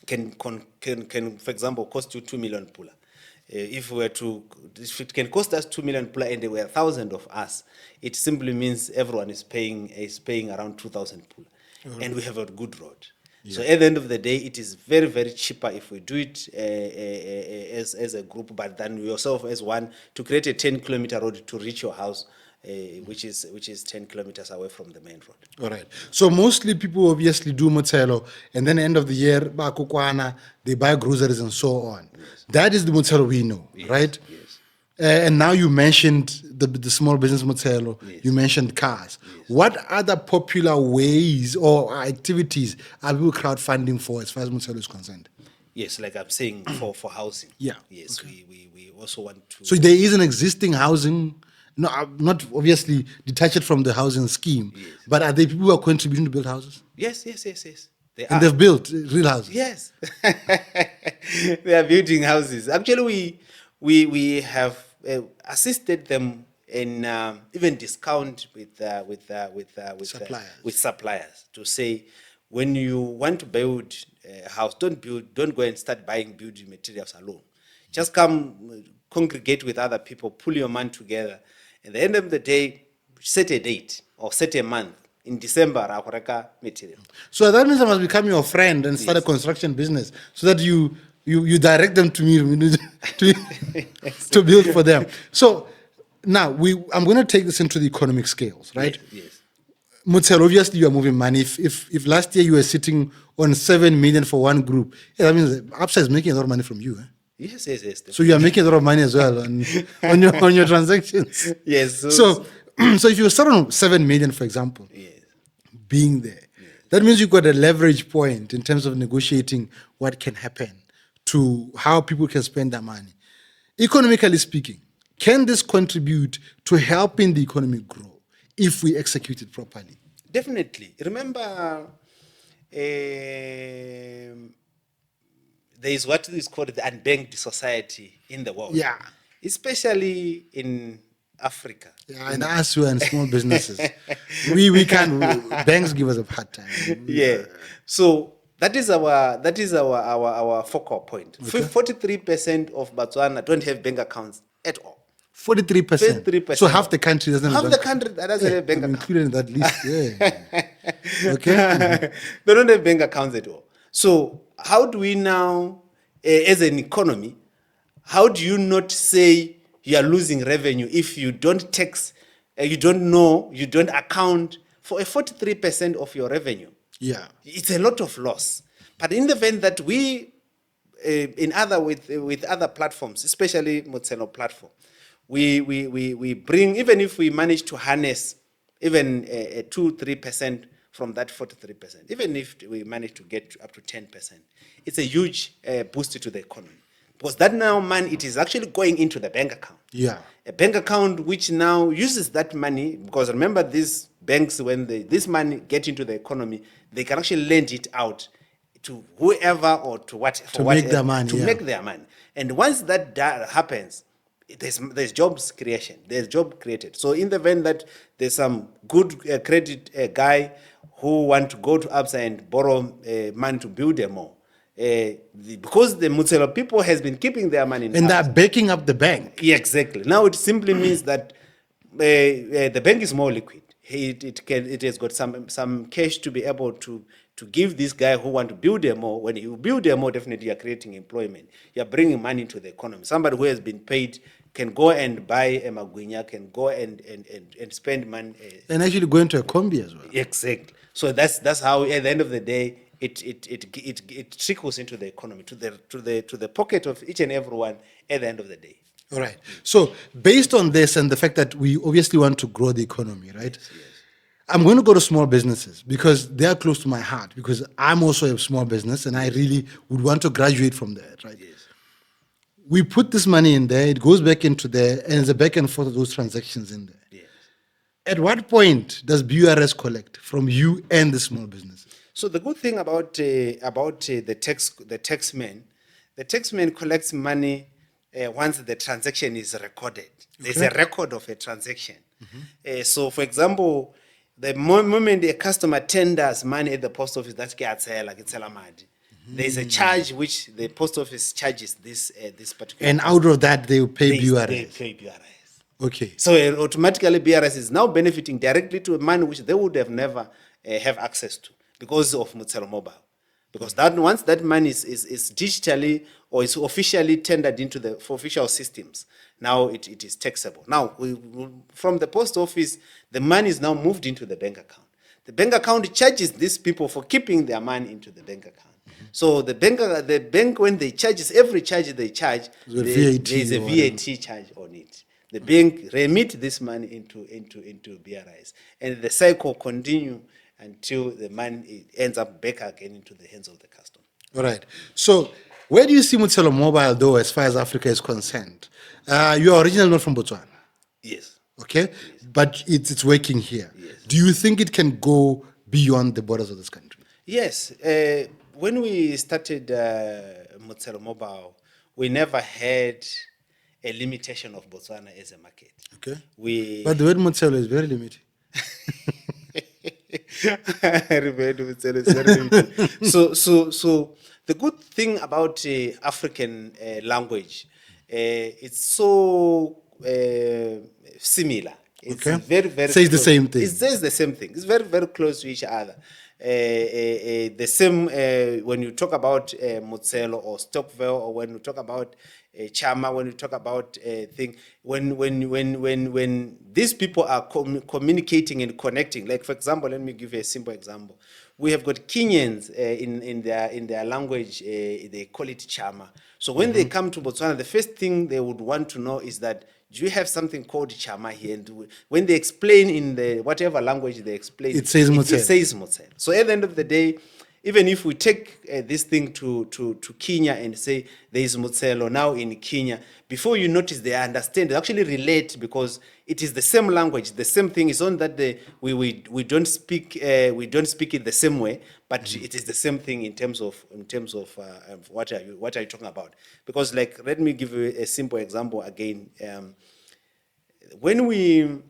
can, for example, cost you 2 million pula. If it can cost us 2 million pula and there were 1,000 of us, it simply means everyone is paying around 2,000 pula, and we have a good road. So at the end of the day, it is very, very cheaper if we do it as a group, but then yourself as one, to create a 10-kilometer road to reach your house, which is 10 kilometers away from the main road. All right. So mostly people obviously do Motshelo, and then end of the year, bakukwana, they buy groceries and so on. Yes. That is the Motshelo we know, Yes, right? yes. And now you mentioned the small business Motshelo. Yes. You mentioned cars. Yes. What other popular ways or activities are people crowdfunding for as far as Motshelo is concerned? Yes, like I'm saying, for housing. Yeah. Yes, Okay. we also want to. So there is an existing housing, no, not obviously detached from the housing scheme, Yes. but are there people who are contributing to build houses? Yes. They And are. they've built real houses? Yes. They are building houses. Actually, we have assisted them in even discount with Suppliers. with suppliers, to say, when you want to build a house, don't go and start buying building materials alone. Just come congregate with other people, pull your money together. At the end of the day, set a date or set a month. In December, akureka material. So that means I must become your friend and start a Yes. construction business so that you direct them to me to build for them. So now I'm going to take this into the economic scales, right? Yes. Motshelo, obviously you are moving money. If last year you were sitting on 7 million for one group, yeah, that means Absa is making a lot of money from you. Eh? Yes. So you are making a lot of money as well on your transactions. Yes. So so if you start on 7 million, for example, Yes. being there, that means you've got a leverage point in terms of negotiating what can happen to how people can spend their money. Economically speaking, can this contribute to helping the economy grow if we execute it properly? Definitely. Remember, there is what is called the unbanked society in the world. Yeah. Especially in Africa. Yeah, and us who are in small businesses, we can't. Banks give us a hard time. Yeah. So that is our focal point. 43% of Botswana don't have bank accounts at all. 43%. 43%. So half the country doesn't have Half the country that doesn't have bank I'm accounts. included in that list. Yeah. Okay. They don't have bank accounts at all. So how do we now, as an economy, how do you not say you are losing revenue if you don't tax, you don't account for a 43% of your revenue? Yeah. It's a lot of loss. But in the event that we, with other platforms, especially Motshelo platform, we bring, even if we manage to harness even a 2-3% from that 43%, even if we manage to get up to 10%, it's a huge boost to the economy. Because that now money, it is actually going into the bank account. Yeah. A bank account which now uses that money, because remember these banks, when this money get into the economy, they can actually lend it out to whoever or to what for To make their money, to yeah. make their money. And once that happens, there's jobs creation, there's job created. So in the event that there's some good credit guy who want to go to Absa and borrow money to build a mall, because the Motshelo people has been keeping their money in And they're Absa. backing up the bank. Yeah, exactly. Now it simply means that the bank is more liquid. It has got some cash to be able to give this guy who want to build a mall. When you build a mall, definitely you're creating employment. You're bringing money into the economy. Somebody who has been paid can go and buy a magwinya, can go and spend money. And actually go into a combi as well. Exactly. So that's how at the end of the day it trickles into the economy, to the pocket of each and everyone at the end of the day. All right. So based on this and the fact that we obviously want to grow the economy, right? Yes. I'm going to go to small businesses because they are close to my heart, because I'm also a small business and I really would want to graduate from there, right? Yes. We put this money in there, it goes back into there, and there's a back and forth of those transactions in there. Yes. At what point does BURS collect from you and the small businesses? So the good thing about the taxman collects money once the transaction is recorded. There's a record of a transaction. So, for example, the moment a customer tenders money at the post office, that's there's a charge which the post office charges this particular. And out of that, they will pay BURS. They pay BURS. Okay. So automatically BRS is now benefiting directly to money which they would have never have access to because of Motshelo Mobile. Because that once that money is digitally or is officially tendered into the for official systems, now it is taxable. Now from the post office, the money is now moved into the bank account. The bank account charges these people for keeping their money into the bank account. So the bank when they charges, every charge they charge, there is a VAT charge on it. The bank remit this money into BRIs, and the cycle continue until the money ends up back again into the hands of the customer. All right. So where do you see Motshelo Mobile, though, as far as Africa is concerned? You are originally not from Botswana. Yes. Okay? Yes. But it's working here. Yes. Do you think it can go beyond the borders of this country? Yes. When we started Motshelo Mobile, we never had a limitation of Botswana as a market. Okay. But the word Motshelo is very limited. So the good thing about African language, it's so similar. It's very, very says close. The same thing. It says the same thing. It's very, very close to each other. The same when you talk about Motshelo or Stokvel, or when you talk about chama, when you talk about thing, when these people are communicating and connecting, like for example, let me give you a simple example. We have got Kenyans in their language, they call it chama. So when they come to Botswana, the first thing they would want to know is that, do you have something called chama here? And when they explain in the whatever language they explain, it says Motshelo. It says Motshelo. So at the end of the day, even if we take this thing to Kenya and say there is Motshelo now in Kenya, before you notice they understand, they actually relate, because it is the same language, the same thing. It's not that we don't speak it the same way, but it is the same thing in terms of what are you talking about? Because let me give you a simple example again. When we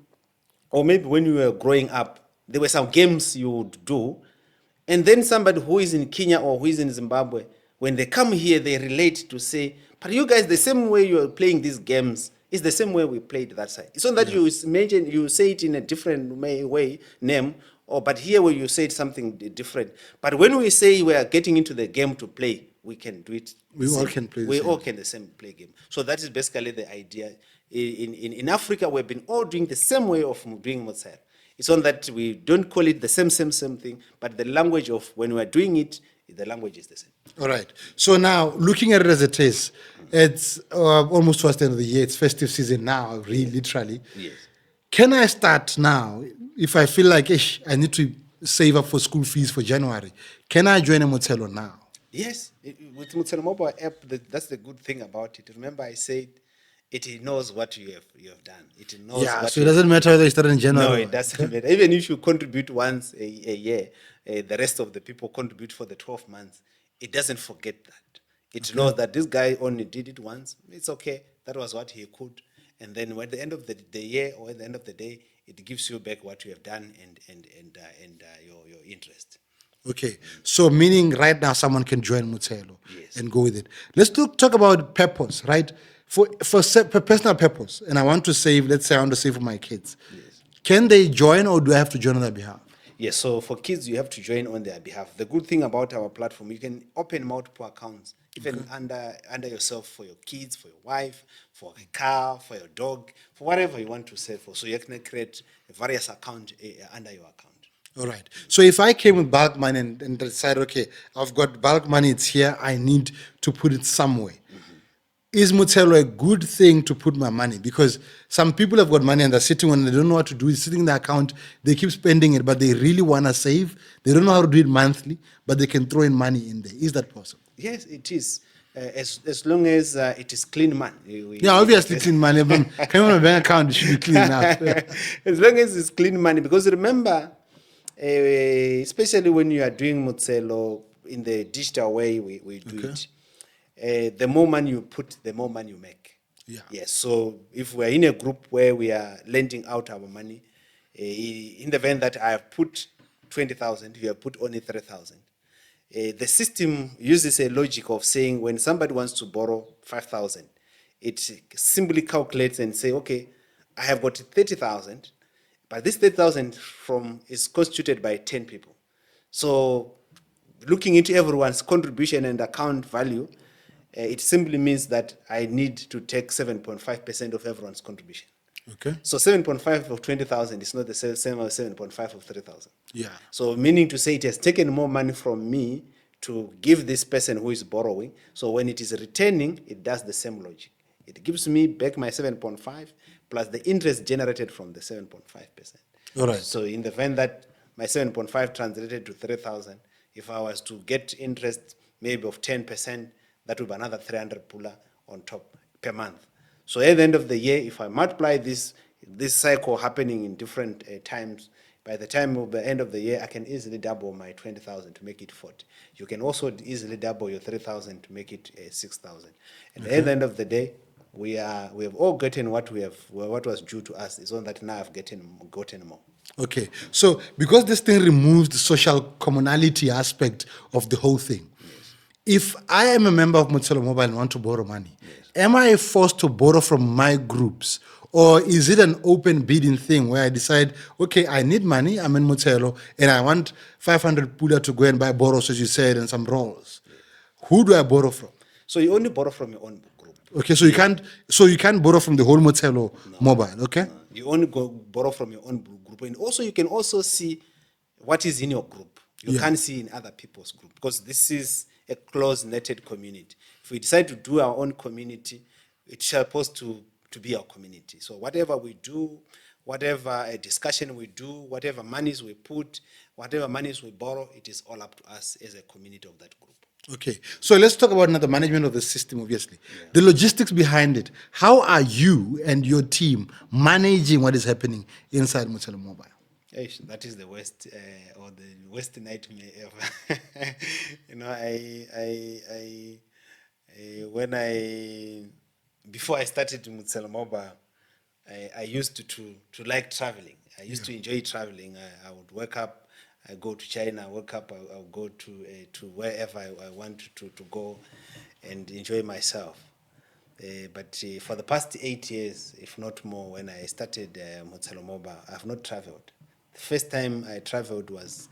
were growing up, there were some games you would do. And then somebody who is in Kenya or who is in Zimbabwe, when they come here, they relate to say, but you guys, the same way you are playing these games is the same way we played that side. It's not that you say it in a different name, but here where you say something different. But when we say we are getting into the game to play, we can do it. We all can play the same play game. So that is basically the idea. In Africa, we've been all doing the same way of doing Motshelo. It's not that we don't call it the same thing, but the language of when we are doing it The language is the same. All right. So now, looking at it as it is, it's almost towards the end of the year. It's festive season now, really, literally. Yes. Can I start now if I feel like I need to save up for school fees for January? Can I join a Motshelo now? Yes, with Motshelo Mobile app, that's the good thing about it. Remember, I said it knows what you have done. It knows Yeah, what so it doesn't matter whether you start in January. No, or it what, doesn't okay? matter. Even if you contribute once a year, the rest of the people contribute for the 12 months. It doesn't forget that. It knows that this guy only did it once. It's okay. That was what he could. And then at the end of the year or at the end of the day, it gives you back what you have done and your interest. Okay, so meaning right now someone can join Motshelo Yes. and go with it. Let's talk about purpose, right? For personal purpose, and I want to save. Let's say I want to save for my kids. Yes. Can they join, or do I have to join on their behalf? Yes, so for kids, you have to join on their behalf. The good thing about our platform, you can open multiple accounts, even under yourself, for your kids, for your wife, for a car, for your dog, for whatever you want to save for. So you can create various accounts under your account. All right. So if I came with bulk money and decide, okay, I've got bulk money, it's here, I need to put it somewhere. Is Motshelo a good thing to put my money? Because some people have got money and they're sitting on it, they don't know what to do. It's sitting in the account, they keep spending it, but they really want to save. They don't know how to do it monthly, but they can throw in money in there. Is that possible? Yes, it is. As long as it is clean money. Yeah, obviously clean money. Coming from a bank account, it should be clean enough. As long as it's clean money. Because remember, especially when you are doing Motshelo in the digital way we do it, the more money you put, the more money you make. Yeah. Yes. So if we're in a group where we are lending out our money, in the event that I have put 20,000, you have put only 3,000. The system uses a logic of saying when somebody wants to borrow 5,000, it simply calculates and say, okay, I have got 30,000, but this 30,000 is constituted by 10 people. So looking into everyone's contribution and account value, it simply means that I need to take 7.5% of everyone's contribution. Okay. So 7.5 of 20,000 is not the same as 7.5 of 3,000. Yeah. So meaning to say it has taken more money from me to give this person who is borrowing. So when it is returning, it does the same logic. It gives me back my 7.5 plus the interest generated from the 7.5%. All right. So in the event that my 7.5 translated to 3,000, if I was to get interest maybe of 10%, that would be another 300 pula on top per month. So at the end of the year, if I multiply this cycle happening in different times, by the time of the end of the year, I can easily double my 20,000 to make it 40. You can also easily double your 3,000 to make it 6,000. And at the end of the day, we have all gotten what was due to us. It's only that now I've gotten more. Okay. So because this thing removes the social commonality aspect of the whole thing, if I am a member of Motshelo Mobile and want to borrow money, am I forced to borrow from my groups? Or is it an open bidding thing where I decide, okay, I need money, I'm in Motshelo, and I want 500 pula to go and buy boros, as you said, and some rolls. Who do I borrow from? So you only borrow from your own group. Okay, so you can't borrow from the whole Motshelo Mobile, okay? You only borrow from your own group. And also you can also see what is in your group. You can't see in other people's group because this is a close-netted community. If we decide to do our own community, it's supposed to be our community. So whatever we do, whatever a discussion we do, whatever monies we put, whatever monies we borrow, it is all up to us as a community of that group. Okay, so let's talk about now the management of the system, obviously. The logistics behind it. How are you and your team managing what is happening inside Motshelo Mobile? That is the worst or the worst nightmare ever. Before I started Motshelo Mobile, I used to like traveling. I used to enjoy traveling. I would wake up, I go to China, wake up, I'll go to wherever I want to go and enjoy myself. But for the past 8 years, if not more, when I started Motshelo Mobile, I have not traveled. The first time I traveled was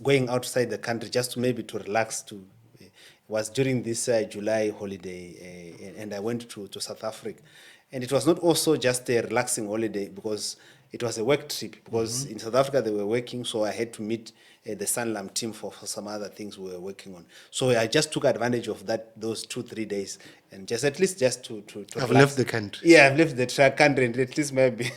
going outside the country just to relax. Was during this July holiday, and I went to South Africa. And it was not also just a relaxing holiday because It was a work trip because in South Africa they were working, so I had to meet the Sanlam team for some other things we were working on. So I just took advantage of those 2-3 days, and just at least just to I've relax. left the country. Yeah, I've left the country, and at least maybe.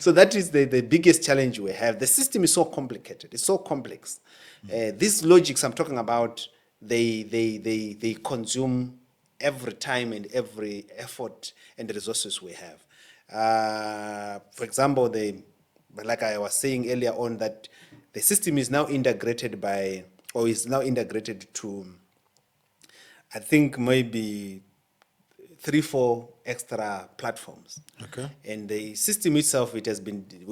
So that is the biggest challenge we have. The system is so complicated. It's so complex. These logics I'm talking about, they consume every time and every effort and resources we have. For example, like I was saying earlier on, that the system is now integrated to, I think maybe 3-4 extra platforms. Okay. And the system itself, we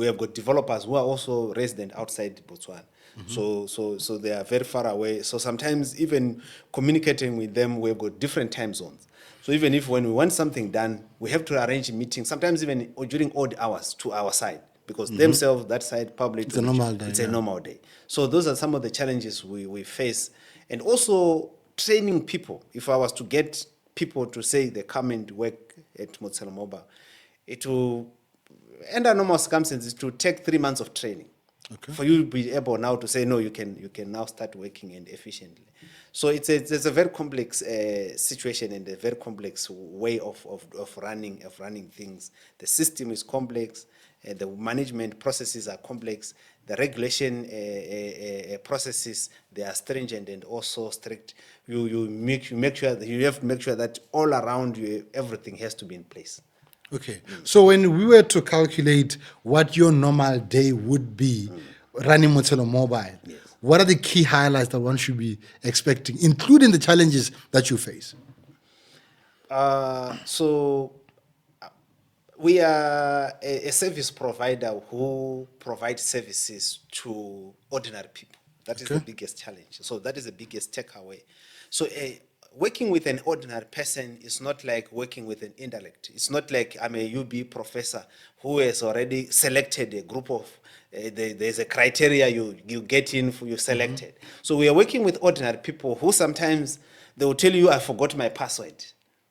have got developers who are also resident outside Botswana. So they are very far away. So sometimes even communicating with them, we've got different time zones. So even when we want something done, we have to arrange meetings, sometimes even during odd hours to our side, because themselves, that side, probably It's a normal day. It's a normal day. So those are some of the challenges we face. And also training people. If I was to get people to say they come and work at Motshelo Mobile, it will, under normal circumstances, it will take 3 months of training. Okay. For you to be able now to say, no, you can now start working and efficiently. So it's a very complex situation and a very complex way of running things. The system is complex. The management processes are complex. The regulation processes, they are stringent and also strict. You have to make sure that all around you everything has to be in place. Okay. So when we were to calculate what your normal day would be running Motshelo Mobile, what are the key highlights that one should be expecting, including the challenges that you face? We are a service provider who provides services to ordinary people. That is the biggest challenge. So that is the biggest takeaway. So working with an ordinary person is not like working with an intellect. It's not like I'm a UB professor who has already selected a group of, there's a criteria you get in, you selected. So we are working with ordinary people who sometimes they will tell you, I forgot my password.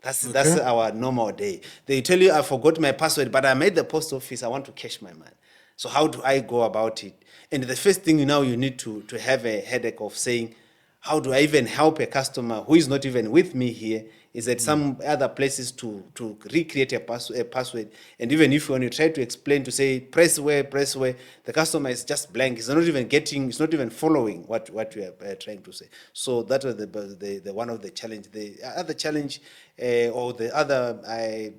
That's our normal day. They tell you, I forgot my password, but I'm at the post office, I want to cash my money. So how do I go about it? And the first thing now you need to have a headache of saying, how do I even help a customer who is not even with me here, is at some other places to recreate a password. And even if when you try to explain, to say, press where, the customer is just blank. It's not even following what we are trying to say. So that was the one of the challenge. The other challenge, or the other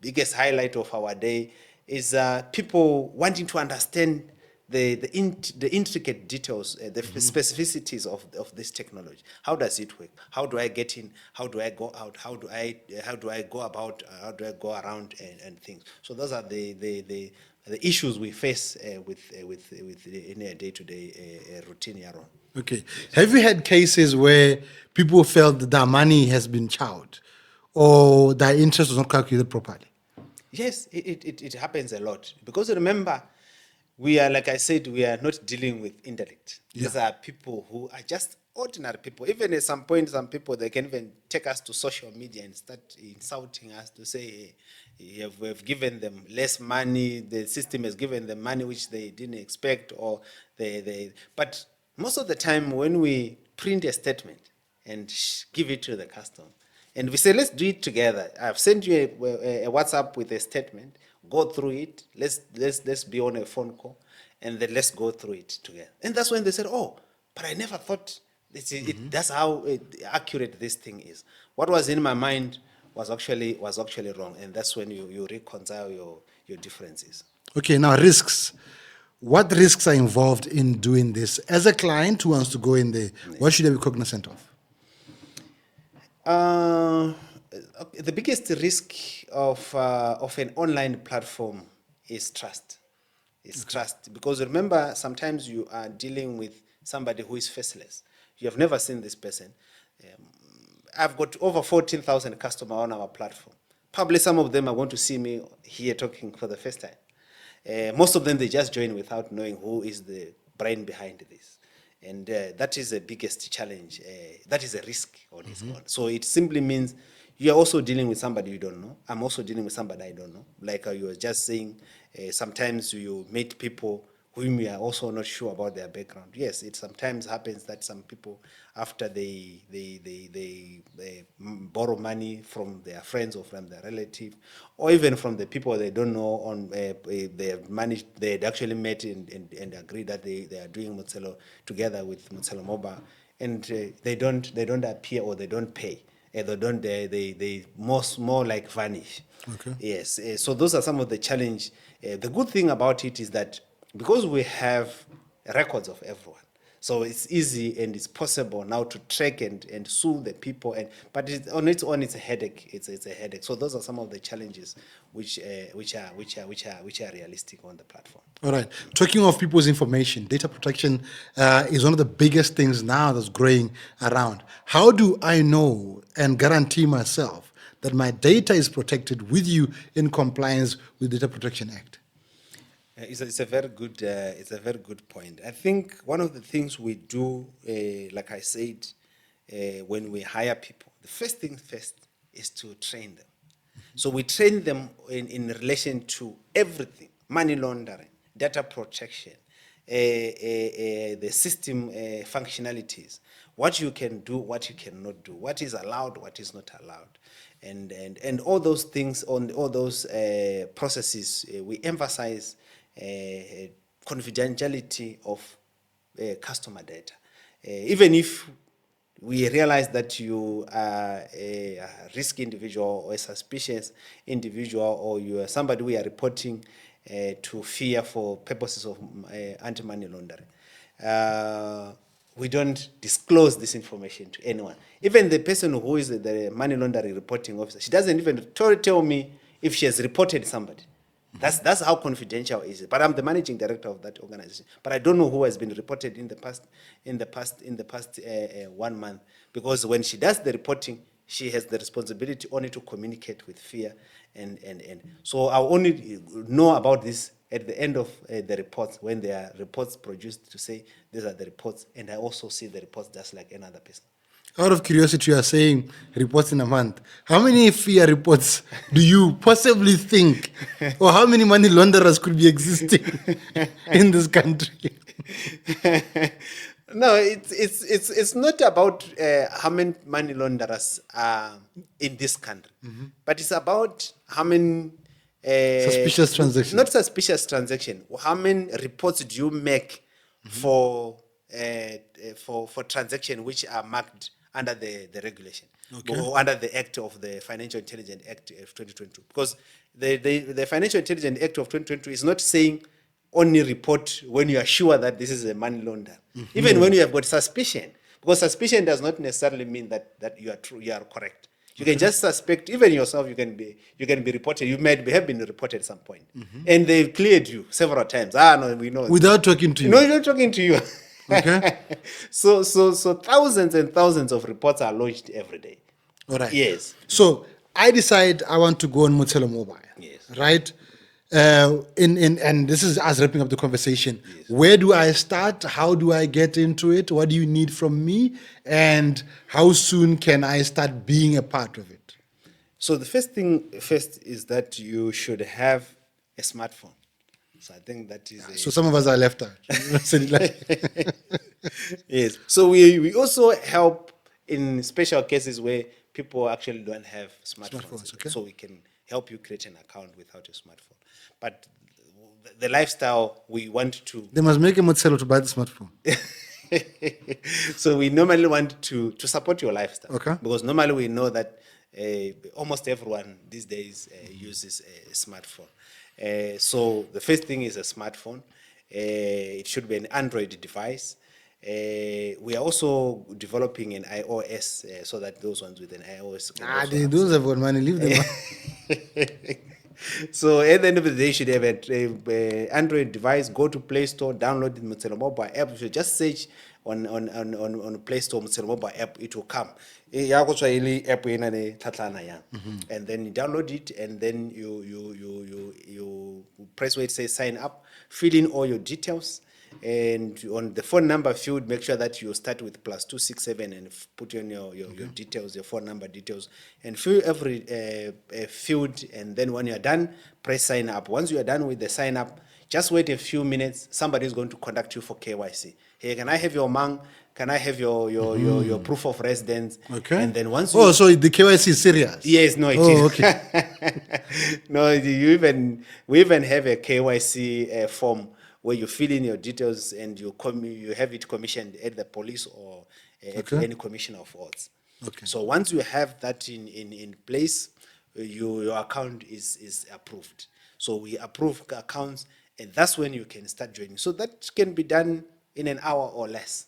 biggest highlight of our day is people wanting to understand the intricate details, the specificities of this technology. How does it work? How do I get in? How do I go out? How do I go about? How do I go around and things? So those are the issues we face in a day-to-day routine, Yaron. Okay. Have you had cases where people felt that their money has been chowed or their interest was not calculated properly? Yes, it happens a lot. Because remember, we are, like I said, we are not dealing with intellect. These are people who are just ordinary people. Even at some point, some people, they can even take us to social media and start insulting us to say, we've given them less money, the system has given them money which they didn't expect, or but most of the time when we print a statement and give it to the customer, and we say, let's do it together. I've sent you a WhatsApp with a statement. Go through it. Let's be on a phone call, and then let's go through it together. And that's when they said, "Oh, but I never thought that's how accurate this thing is. What was in my mind was actually wrong." And that's when you reconcile your differences. Okay, now risks. What risks are involved in doing this? As a client who wants to go in there, what should I be cognizant of? The biggest risk of an online platform is trust. It's trust, because remember, sometimes you are dealing with somebody who is faceless. You have never seen this person. I've got over 14,000 customers on our platform. Probably some of them are going to see me here talking for the first time. Most of them, they just join without knowing who is the brain behind this. And that is the biggest challenge. That is a risk on its own. So it simply means you are also dealing with somebody you don't know. I'm also dealing with somebody I don't know. Like you were just saying, Sometimes you meet people whom you are also not sure about their background. Yes, it sometimes happens that some people, after they borrow money from their friends or from their relative, or even from the people they don't know, they have managed, they had actually met and agreed that they are doing Motshelo together with Motshelo Mobile, and they don't appear or they don't pay. They more like vanish. Okay. Yes. So those are some of the challenge. The good thing about it is that because we have records of everyone, so it's easy and it's possible now to track and sue the people. But on its own, it's a headache. It's a headache. So those are some of the challenges which are realistic on the platform. All right. Talking of people's information, data protection is one of the biggest things now that's growing around. How do I know and guarantee myself that my data is protected with you in compliance with Data Protection Act? It's a very good point. I think one of the things we do, like I said, when we hire people, the first thing first is to train them. So we train them in relation to everything: money laundering, data protection, the system functionalities, what you can do, what you cannot do, what is allowed, what is not allowed, and all those things, on all those processes. We emphasize confidentiality of customer data. Even if we realize that you are a risk individual or a suspicious individual, or you are somebody we are reporting to fear for purposes of anti-money laundering, we don't disclose this information to anyone. Even the person who is the money laundering reporting officer, she doesn't even tell me if she has reported somebody. That's how confidential it is. But I'm the managing director of that organization. But I don't know who has been reported in the past 1 month, because when she does the reporting, she has the responsibility only to communicate with fear, and so I only know about this at the end of the reports, when there are reports produced to say these are the reports, and I also see the reports just like another person. Out of curiosity, you are saying reports in a month. How many FIA reports do you possibly think, or how many money launderers could be existing in this country? No, it's not about how many money launderers are in this country, but it's about how many Suspicious transactions. Not suspicious transaction. How many reports do you make for transaction which are marked under the regulation, Okay. or under the Act of the Financial Intelligence Act of 2022? Because the Financial Intelligence Act of 2022 is not saying only report when you are sure that this is a money launder. Even when you have got suspicion, because suspicion does not necessarily mean that you are true, you are correct. You can just suspect. Even yourself, you can be reported. You might have been reported at some point, and they've cleared you several times. No, we know. Without talking to you. No, you're not talking to you. Okay. So thousands and thousands of reports are lodged every day. All right. Yes. So I decide I want to go on Motshelo Mobile. Yes. Right? And this is us wrapping up the conversation. Yes. Where do I start? How do I get into it? What do you need from me? And how soon can I start being a part of it? So the first thing is that you should have a smartphone. So I think that is. So some of us are left out. Yes. So we also help in special cases where people actually don't have smartphones. Okay. So we can help you create an account without a smartphone. But the lifestyle we want to. They must make a Motshelo to buy the smartphone. So we normally want to support your lifestyle. Okay. Because normally we know that almost everyone these days uses a smartphone. So the first thing is a smartphone. It should be an Android device. We are also developing an iOS, so that those ones with an iOS. Those have got money. Leave them. So at the end of the day, you should have an Android device. Go to Play Store, download the Motshelo Mobile app. You should just search on Play Store Motshelo Mobile app. It will come. And then you download it, and then you press where it says sign up, fill in all your details. And on the phone number field, make sure that you start with +267 and put in your details, your phone number details, and fill every field. And then when you're done, press sign up. Once you are done with the sign up, just wait a few minutes. Somebody is going to contact you for KYC. Hey, can I have your mang? Can I have your proof of residence? Okay. And then once Oh, so the KYC is serious? yes, no, it is. Oh, okay. No, we even have a KYC form where you fill in your details and you have it commissioned at the police or at any commissioner of wards. Okay. So once you have that in place, your account is approved. So we approve accounts, and that's when you can start joining. So that can be done in an hour or less.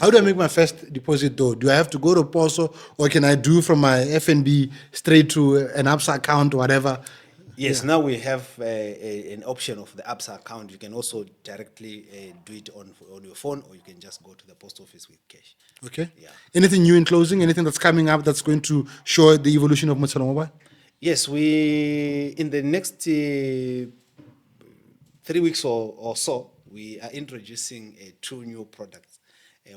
How do I make my first deposit though? Do I have to go to Poso, or can I do from my FNB straight to an ABSA account or whatever? Yes, now we have an option of the ABSA account. You can also directly do it on your phone, or you can just go to the post office with cash. Okay. Yeah. Anything new in closing? Anything that's coming up that's going to show the evolution of Motshelo Mobile? Yes, we in the next 3 weeks or so, we are introducing 2 new products.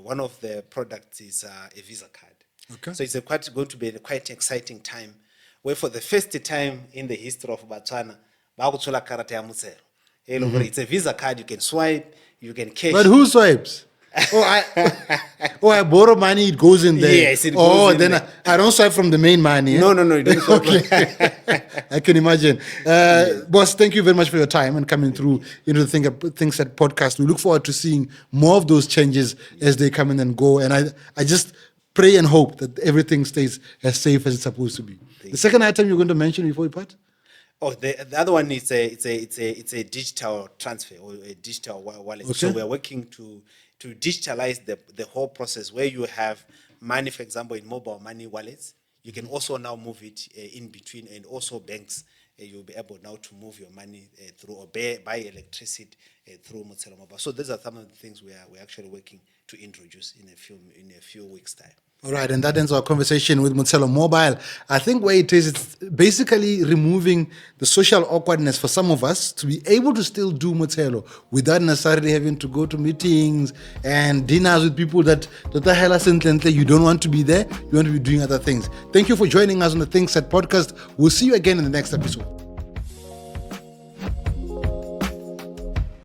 One of the products is a Visa card. Okay. So it's going to be a quite exciting time, where for the first time in the history of Botswana, it's a Visa card. You can swipe, you can cash. But who swipes? I borrow money, it goes in there. Yes, it goes in then there. I don't swipe from the main money. Eh? No, you don't swipe. Okay. I can imagine. Boss, thank you very much for your time and coming through into the Think.Set Podcast. We look forward to seeing more of those changes as they come in and go. And I just pray and hope that everything stays as safe as it's supposed to be. The second item you're going to mention before we part? Oh, the other one is it's a digital transfer or a digital wallet. Okay. So we're working to digitalize the whole process, where you have money, for example, in mobile money wallets. You can also now move it in between, and also banks. You'll be able now to move your money through, or buy electricity through Motshelo Mobile. So those are some of the things we're actually working to introduce in a few weeks' time. All right, and that ends our conversation with Motshelo Mobile. I think where it is, it's basically removing the social awkwardness for some of us to be able to still do Motshelo without necessarily having to go to meetings and dinners with people that you don't want to be there. You want to be doing other things. Thank you for joining us on the Think.Set Podcast. We'll see you again in the next episode.